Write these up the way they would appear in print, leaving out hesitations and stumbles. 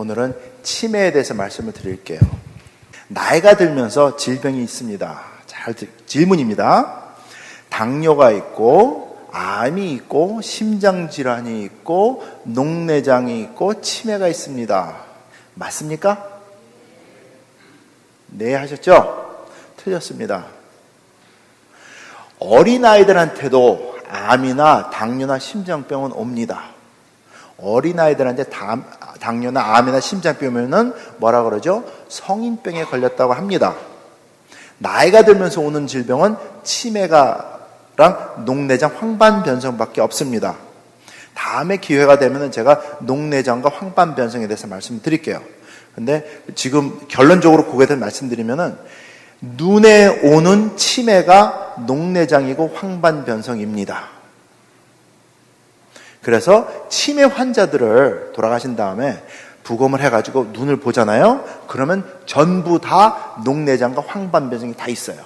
오늘은 치매에 대해서 말씀을 드릴게요. 나이가 들면서 질병이 있습니다. 질문입니다. 당뇨가 있고, 암이 있고, 심장질환이 있고, 녹내장이 있고, 치매가 있습니다. 맞습니까? 네, 하셨죠? 틀렸습니다. 어린아이들한테도 암이나 당뇨나 심장병은 옵니다. 어린아이들한테 당뇨나 암이나 심장병이면 뭐라 그러죠? 성인병에 걸렸다고 합니다. 나이가 들면서 오는 질병은 치매랑 녹내장 황반변성밖에 없습니다. 다음에 기회가 되면 제가 녹내장과 황반변성에 대해서 말씀드릴게요. 근데 지금 결론적으로 그거에 대해서 말씀드리면은 눈에 오는 치매가 녹내장이고 황반변성입니다. 그래서 치매 환자들을 돌아가신 다음에 부검을 해가지고 눈을 보잖아요. 그러면 전부 다 녹내장과 황반변성이 다 있어요.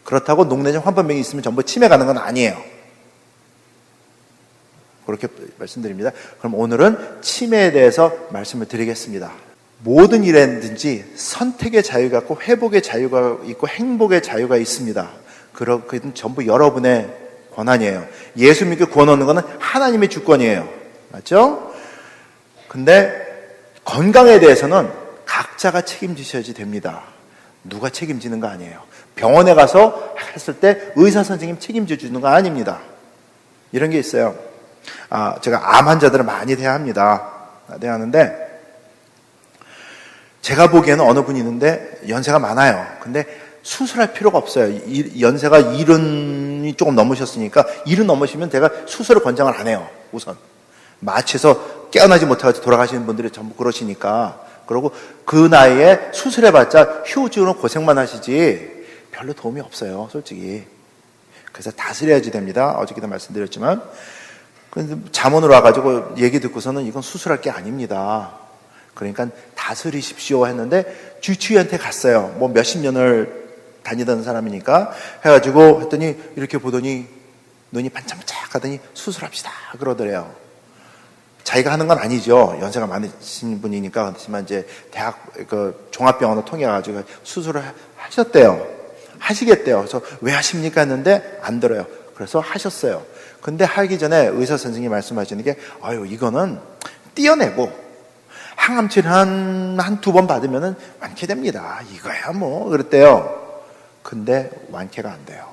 그렇다고 녹내장, 황반변이 있으면 전부 치매 가는 건 아니에요. 그렇게 말씀드립니다. 그럼 오늘은 치매에 대해서 말씀을 드리겠습니다. 모든 일에든지 선택의 자유가 있고 회복의 자유가 있고 행복의 자유가 있습니다. 그건 전부 여러분의 권한이에요. 예수 믿고 구원 얻는 것은 하나님의 주권이에요. 맞죠? 근데 건강에 대해서는 각자가 책임지셔야지 됩니다. 누가 책임지는 거 아니에요. 병원에 가서 했을 때 의사 선생님 책임져 주는 거 아닙니다. 이런 게 있어요. 제가 암 환자들을 많이 대하는데 제가 보기에는 어느 분이 있는데 연세가 많아요. 근데 수술할 필요가 없어요. 연세가 70이 조금 넘으셨으니까 70 넘으시면 제가 수술을 권장을 안 해요. 우선 마취해서 깨어나지 못해서 돌아가시는 분들이 전부 그러시니까. 그리고 그 나이에 수술해봤자 휴지로 고생만 하시지 별로 도움이 없어요, 솔직히. 그래서 다스려야지 됩니다. 어저께도 말씀드렸지만. 잠원으로 와가지고 얘기 듣고서는 이건 수술할 게 아닙니다. 그러니까 다스리십시오 했는데 주치의한테 갔어요. 뭐 몇십 년을 다니던 사람이니까 해가지고 했더니 이렇게 보더니 눈이 반짝반짝 하더니 수술합시다 그러더래요. 자기가 하는 건 아니죠. 연세가 많으신 분이니까. 그렇지만 이제 대학 종합병원을 통해 가지고 수술을 하시겠대요. 그래서 왜 하십니까 했는데 안 들어요. 그래서 하셨어요. 근데 하기 전에 의사 선생님이 말씀하시는 게 이거는 띄어내고 항암치료 한두 번 받으면은 완쾌됩니다. 이거야 뭐 그랬대요. 근데 완쾌가 안 돼요.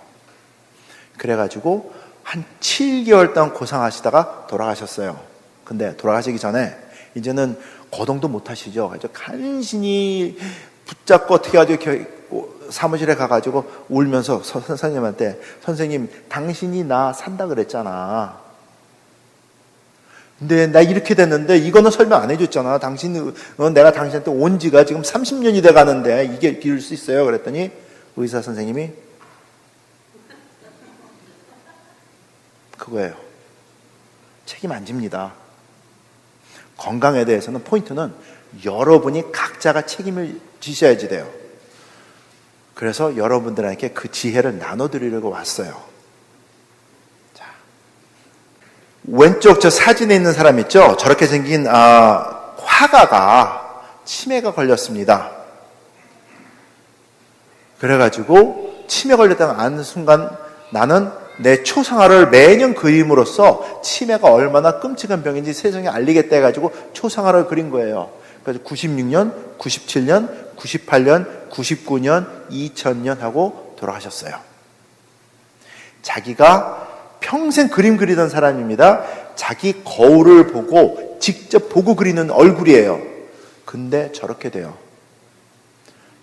그래가지고 한 7개월 동안 고생하시다가 돌아가셨어요. 근데 돌아가시기 전에 이제는 거동도 못 하시죠. 그래서 간신히 붙잡고 어떻게 해가지고 사무실에 가가지고 울면서 선생님한테 선생님 당신이 나 산다 그랬잖아. 근데 나 이렇게 됐는데 이거는 설명 안 해줬잖아. 내가 당신한테 온 지가 지금 30년이 돼 가는데 이게 기를 수 있어요? 그랬더니 의사 선생님이 그거예요. 책임 안 집니다. 건강에 대해서는 포인트는 여러분이 각자가 책임을 지셔야지 돼요. 그래서 여러분들에게 그 지혜를 나눠드리려고 왔어요. 자, 왼쪽 저 사진에 있는 사람 있죠? 저렇게 생긴 화가가 치매가 걸렸습니다. 그래가지고 치매 걸렸다는 아는 순간 나는 내 초상화를 매년 그림으로써 치매가 얼마나 끔찍한 병인지 세상에 알리겠다 해가지고 초상화를 그린 거예요. 그래서 96년, 97년, 98년, 99년, 2000년 하고 돌아가셨어요. 자기가 평생 그림 그리던 사람입니다. 자기 거울을 보고 직접 보고 그리는 얼굴이에요. 근데 저렇게 돼요.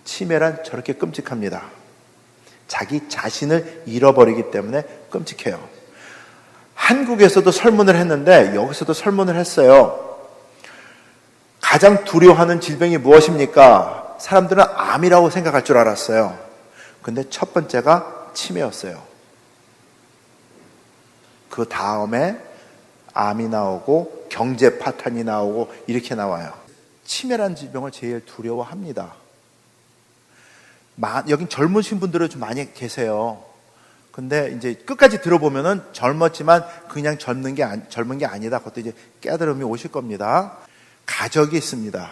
치매란 저렇게 끔찍합니다. 자기 자신을 잃어버리기 때문에 끔찍해요. 한국에서도 설문을 했는데 여기서도 설문을 했어요. 가장 두려워하는 질병이 무엇입니까? 사람들은 암이라고 생각할 줄 알았어요. 근데 첫 번째가 치매였어요. 그 다음에 암이 나오고 경제 파탄이 나오고 이렇게 나와요. 치매라는 질병을 제일 두려워합니다. 여긴 젊으신 분들은 좀 많이 계세요. 근데 이제 끝까지 들어보면은 젊었지만 그냥 젊은 게 아니다. 그것도 이제 깨달음이 오실 겁니다. 가족이 있습니다.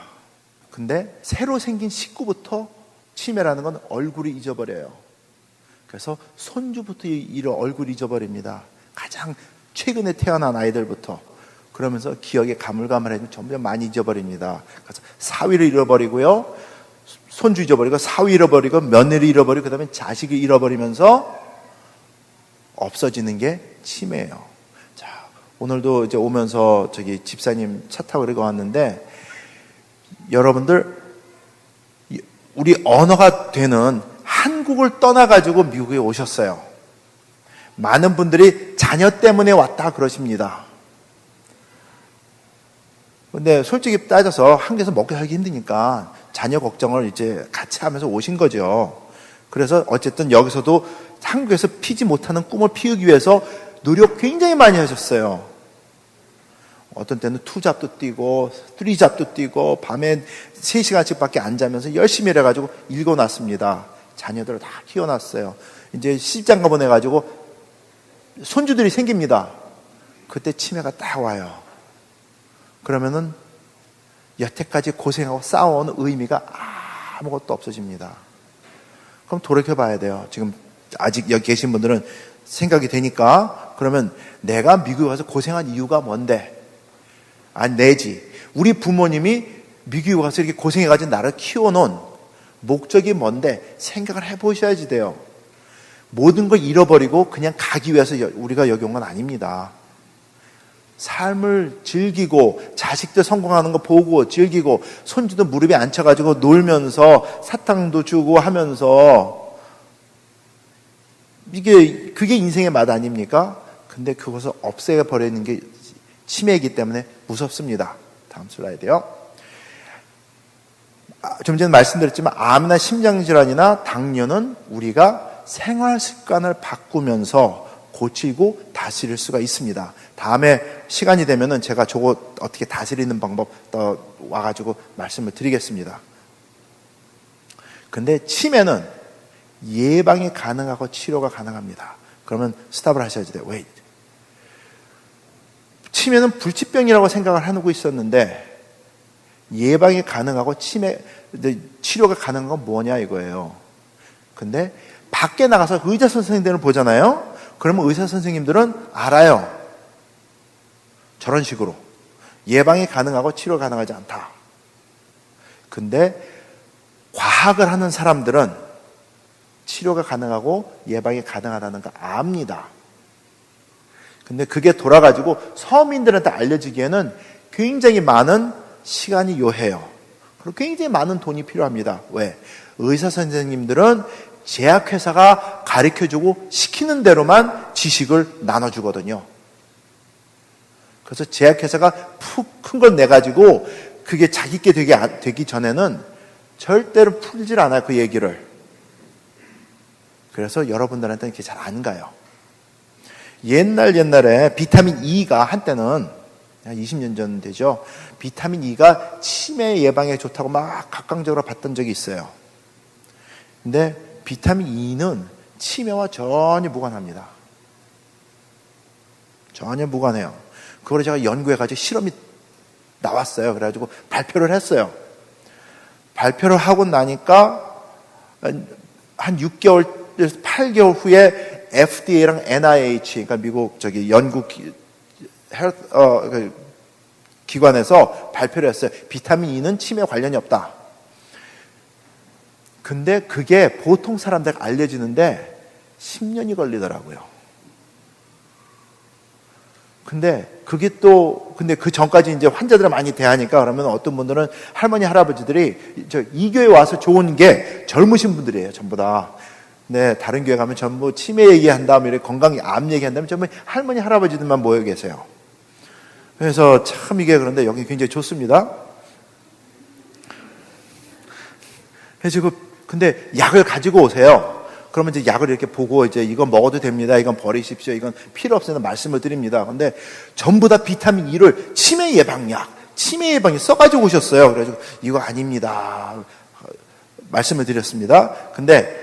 근데 새로 생긴 식구부터 치매라는 건 얼굴이 잊어버려요. 그래서 손주부터 얼굴 잊어버립니다. 가장 최근에 태어난 아이들부터. 그러면서 기억에 가물가물해지면 점점 많이 잊어버립니다. 그래서 사위를 잃어버리고요, 손주 잊어버리고, 사위 잃어버리고, 며느리 잃어버리고, 그 다음에 자식을 잃어버리면서 없어지는 게 치매예요. 자, 오늘도 이제 오면서 집사님 차 타고 그러고 왔는데, 여러분들, 우리 언어가 되는 한국을 떠나가지고 미국에 오셨어요. 많은 분들이 자녀 때문에 왔다 그러십니다. 근데 솔직히 따져서 한국에서 먹고 살기 힘드니까 자녀 걱정을 이제 같이 하면서 오신 거죠. 그래서 어쨌든 여기서도 한국에서 피지 못하는 꿈을 피우기 위해서 노력 굉장히 많이 하셨어요. 어떤 때는 2잡도 뛰고 3잡도 뛰고 밤에 3시간씩 밖에 안 자면서 열심히 일해가지고 읽어놨습니다. 자녀들을 다 키워놨어요. 이제 시집장가 보내가지고 손주들이 생깁니다. 그때 치매가 딱 와요. 그러면은 여태까지 고생하고 싸워온 의미가 아무것도 없어집니다. 그럼 돌이켜봐야 돼요. 지금 아직 여기 계신 분들은 생각이 되니까. 그러면 내가 미국에 와서 고생한 이유가 뭔데? 내지 우리 부모님이 미국에 와서 이렇게 고생해가지고 나를 키워놓은 목적이 뭔데? 생각을 해보셔야지 돼요. 모든 걸 잃어버리고 그냥 가기 위해서 우리가 여기 온 건 아닙니다. 삶을 즐기고 자식들 성공하는 거 보고 즐기고 손주도 무릎에 앉혀가지고 놀면서 사탕도 주고 하면서 그게 인생의 맛 아닙니까? 근데 그것을 없애버리는 게 치매이기 때문에 무섭습니다. 다음 슬라이드요. 좀 전에 말씀드렸지만 암이나 심장질환이나 당뇨는 우리가 생활 습관을 바꾸면서 고치고 다스릴 수가 있습니다. 다음에 시간이 되면은 제가 저거 어떻게 다스리는 방법 더 와가지고 말씀을 드리겠습니다. 근데 치매는 예방이 가능하고 치료가 가능합니다. 그러면 스탑을 하셔야지 돼요. 왜? 치매는 불치병이라고 생각을 하고 있었는데 예방이 가능하고 치료가 가능한 건 뭐냐 이거예요. 근데 밖에 나가서 의사 선생님들을 보잖아요. 그러면 의사 선생님들은 알아요. 저런 식으로 예방이 가능하고 치료 가능하지 않다. 근데 과학을 하는 사람들은 치료가 가능하고 예방이 가능하다는 거 압니다. 근데 그게 돌아가지고 서민들한테 알려지기에는 굉장히 많은 시간이 요해요. 그리고 굉장히 많은 돈이 필요합니다. 왜? 의사 선생님들은 제약회사가 가르쳐주고 시키는 대로만 지식을 나눠주거든요. 그래서 제약회사가 푹 큰 걸 내가지고 그게 자기께 되기 전에는 절대로 풀질 않아요, 그 얘기를. 그래서 여러분들한테는 그게 잘 안 가요. 옛날에 비타민 E가 한때는 한 20년 전 되죠. 비타민 E가 치매 예방에 좋다고 막 각광적으로 봤던 적이 있어요. 근데 비타민 E는 치매와 전혀 무관합니다. 전혀 무관해요. 그걸 제가 연구해가지고 실험이 나왔어요. 그래가지고 발표를 했어요. 발표를 하고 나니까 한 6개월, 8개월 후에 FDA랑 NIH, 그러니까 미국 연구 기관에서 발표를 했어요. 비타민 E는 치매 관련이 없다. 근데 그게 보통 사람들에게 알려지는데 10년이 걸리더라고요. 근데 근데 그 전까지 이제 환자들을 많이 대하니까 그러면 어떤 분들은 할머니, 할아버지들이 이 교회 와서 좋은 게 젊으신 분들이에요, 전부 다. 네, 다른 교회 가면 전부 치매 얘기한 다음에 이렇게 건강, 암 얘기한 다음에 전부 할머니, 할아버지들만 모여 계세요. 그래서 참 이게 그런데 여기 굉장히 좋습니다. 그래서 근데 약을 가지고 오세요. 그러면 이제 약을 이렇게 보고 이제 이건 먹어도 됩니다. 이건 버리십시오. 이건 필요 없어서 말씀을 드립니다. 근데 전부 다 비타민 E를 치매 예방약, 치매 예방이 써가지고 오셨어요. 그래서 이거 아닙니다. 말씀을 드렸습니다. 근데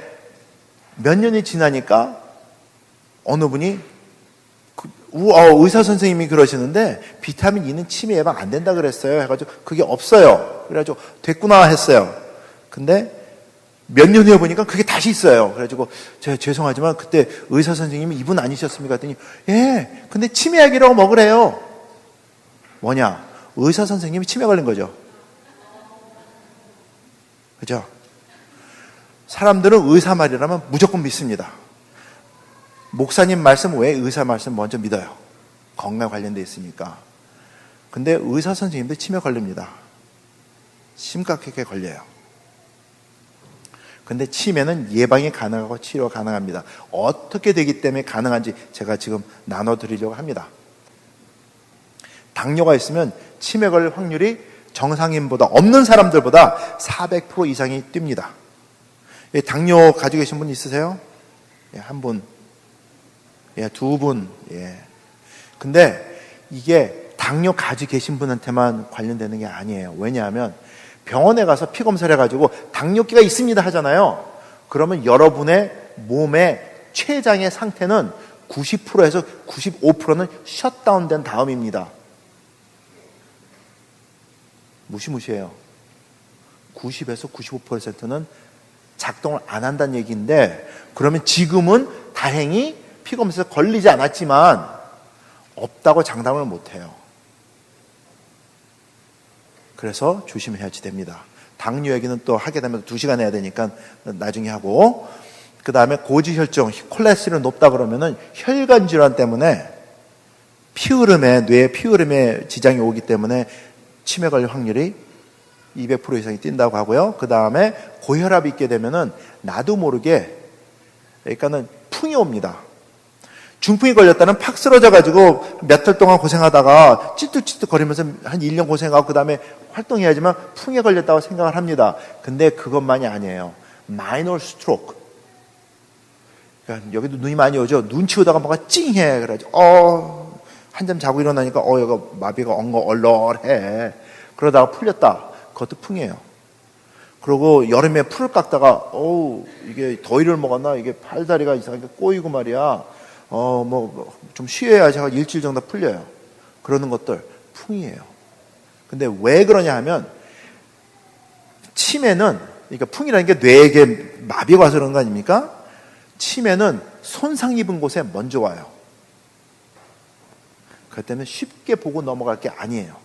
몇 년이 지나니까 어느 분이 의사 선생님이 그러시는데 비타민 E는 치매 예방 안 된다 그랬어요. 해가지고 그게 없어요. 그래가지고 됐구나 했어요. 근데 몇 년 후에 보니까 그게 다시 있어요. 그래가지고 제가 죄송하지만 그때 의사 선생님이 이분 아니셨습니까? 했더니 예, 근데 치매약이라고 먹으래요. 뭐냐? 의사 선생님이 치매 걸린 거죠. 그죠? 사람들은 의사 말이라면 무조건 믿습니다. 목사님 말씀 외에 의사 말씀 먼저 믿어요. 건강 관련돼 있으니까. 근데 의사 선생님도 치매 걸립니다. 심각하게 걸려요. 근데 치매는 예방이 가능하고 치료가 가능합니다. 어떻게 되기 때문에 가능한지 제가 지금 나눠드리려고 합니다. 당뇨가 있으면 치매 걸릴 확률이 정상인보다 없는 사람들보다 400% 이상이 뜁니다. 당뇨 가지고 계신 분 있으세요? 예, 한 분. 예, 두 분. 예. 근데 이게 당뇨 가지고 계신 분한테만 관련되는 게 아니에요. 왜냐하면 병원에 가서 피 검사를 해가지고 당뇨기가 있습니다 하잖아요. 그러면 여러분의 몸의 췌장의 상태는 90%에서 95%는 셧다운된 다음입니다. 무시무시해요. 90에서 95%는 작동을 안 한다는 얘기인데, 그러면 지금은 다행히 피검사에서 걸리지 않았지만 없다고 장담을 못해요. 그래서 조심해야지 됩니다. 당뇨 얘기는 또 하게 되면 2시간 해야 되니까 나중에 하고, 그 다음에 고지혈증, 콜레스테롤이 높다 그러면은 혈관 질환 때문에 뇌의 피흐름에 지장이 오기 때문에 치매 걸릴 확률이 200% 이상이 뛴다고 하고요. 그 다음에 고혈압이 있게 되면은 나도 모르게, 그러니까는 풍이 옵니다. 중풍이 걸렸다는 팍 쓰러져가지고 몇 달 동안 고생하다가 찔뚝찔뚝 거리면서 한 1년 고생하고 그 다음에 활동해야지만 풍에 걸렸다고 생각을 합니다. 근데 그것만이 아니에요. 마이너 스트로크. 그러니까 여기도 눈이 많이 오죠. 눈 치우다가 뭐가 찡해. 그래가지고 한잠 자고 일어나니까 여기가 마비가 얼얼해. 그러다가 풀렸다. 그것도 풍이에요. 그리고 여름에 풀을 깎다가 이게 더위를 먹었나 이게 팔다리가 이상하게 꼬이고 말이야. 좀 쉬어야지 하고 일주일 정도 풀려요. 그러는 것들 풍이에요. 근데 왜 그러냐 하면 치매는, 그러니까 풍이라는 게 뇌에게 마비가 와서 그런 거 아닙니까? 치매는 손상 입은 곳에 먼저 와요. 그렇기 때문에 쉽게 보고 넘어갈 게 아니에요.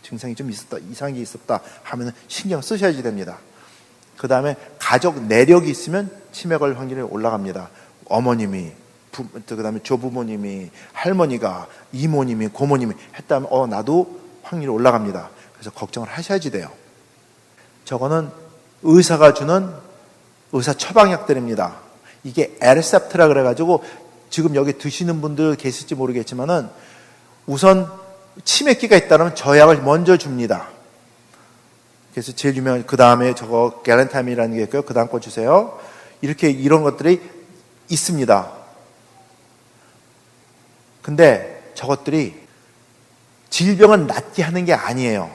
증상이 좀 있었다, 이상한 게 있었다 하면 신경 쓰셔야지 됩니다. 그 다음에 가족 내력이 있으면 치매 걸릴 확률이 올라갑니다. 어머님이, 그 다음에 조부모님이, 할머니가, 이모님이, 고모님이 했다면 나도 확률이 올라갑니다. 그래서 걱정을 하셔야지 돼요. 저거는 의사가 주는 의사 처방약들입니다. 이게 에르셉트라 그래가지고 지금 여기 드시는 분들 계실지 모르겠지만은 우선 치매기가 있다면 저 약을 먼저 줍니다. 그래서 제일 유명한, 그 다음에 저거 갤런타임이라는 게 있고요. 그 다음 거 주세요. 이런 것들이 있습니다. 근데 저것들이 질병을 낫게 하는 게 아니에요.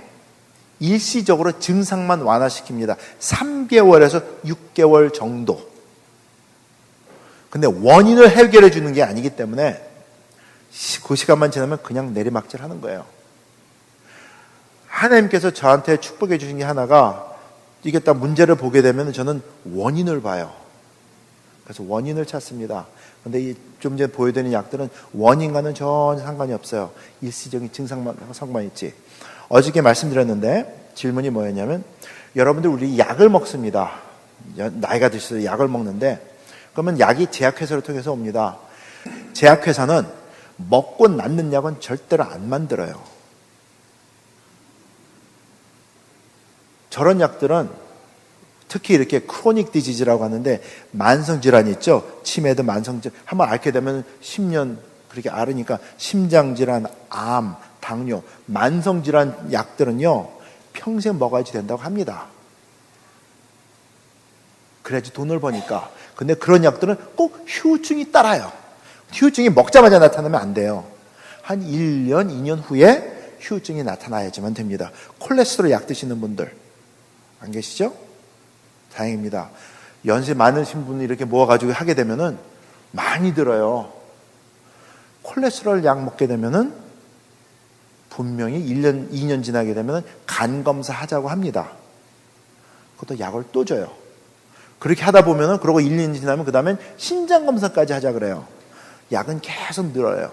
일시적으로 증상만 완화시킵니다. 3개월에서 6개월 정도. 근데 원인을 해결해 주는 게 아니기 때문에 그 시간만 지나면 그냥 내리막질 하는 거예요. 하나님께서 저한테 축복해 주신 게 하나가, 이게 딱 문제를 보게 되면 저는 원인을 봐요. 그래서 원인을 찾습니다. 근데 좀 전에 보여드린 약들은 원인과는 전혀 상관이 없어요. 일시적인 증상만 상관이 있지. 어저께 말씀드렸는데 질문이 뭐였냐면, 여러분들 우리 약을 먹습니다. 나이가 드셔서 약을 먹는데, 그러면 약이 제약회사를 통해서 옵니다. 제약회사는 먹고 낫는 약은 절대로 안 만들어요. 저런 약들은 특히 이렇게 크로닉 디지즈라고 하는데, 만성질환이 있죠. 치매도 만성질환. 한번 앓게 되면 10년 그렇게 앓으니까 심장질환, 암, 당뇨, 만성질환 약들은요, 평생 먹어야지 된다고 합니다. 그래야지 돈을 버니까. 근데 그런 약들은 꼭 후유증이 따라요. 후유증이 먹자마자 나타나면 안 돼요. 한 1년, 2년 후에 후유증이 나타나야지만 됩니다. 콜레스테롤 약 드시는 분들 안 계시죠? 다행입니다. 연세 많으신 분이 이렇게 모아가지고 하게 되면은 많이 들어요. 콜레스테롤 약 먹게 되면은 분명히 1년, 2년 지나게 되면 간 검사 하자고 합니다. 그것도 약을 또 줘요. 그렇게 하다 보면은, 그러고 1, 2년 지나면 그 다음엔 심장 검사까지 하자 그래요. 약은 계속 늘어요.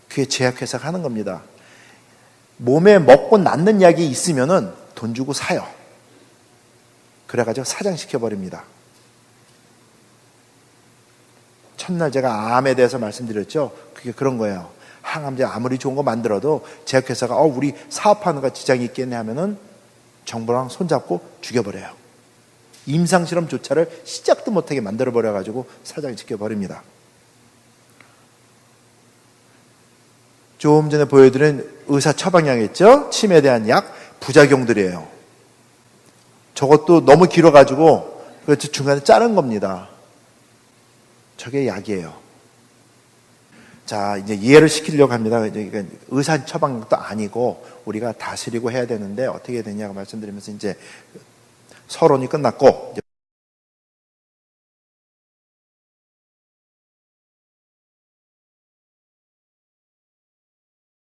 그게 제약회사가 하는 겁니다. 몸에 먹고 낫는 약이 있으면은 돈 주고 사요. 그래가지고 사장시켜버립니다. 첫날 제가 암에 대해서 말씀드렸죠. 그게 그런 거예요. 항암제 아무리 좋은 거 만들어도 제약회사가 우리 사업하는 거 지장이 있겠네 하면은 정부랑 손잡고 죽여버려요. 임상실험조차를 시작도 못하게 만들어버려가지고 사장시켜버립니다. 좀 전에 보여드린 의사 처방약이었죠. 침에 대한 약, 부작용들이에요. 저것도 너무 길어가지고 그래서 중간에 자른 겁니다. 저게 약이에요. 자, 이제 이해를 시키려고 합니다. 그러니까 의사 처방약도 아니고 우리가 다스리고 해야 되는데 어떻게 해야 되냐고 말씀드리면서 이제 서론이 끝났고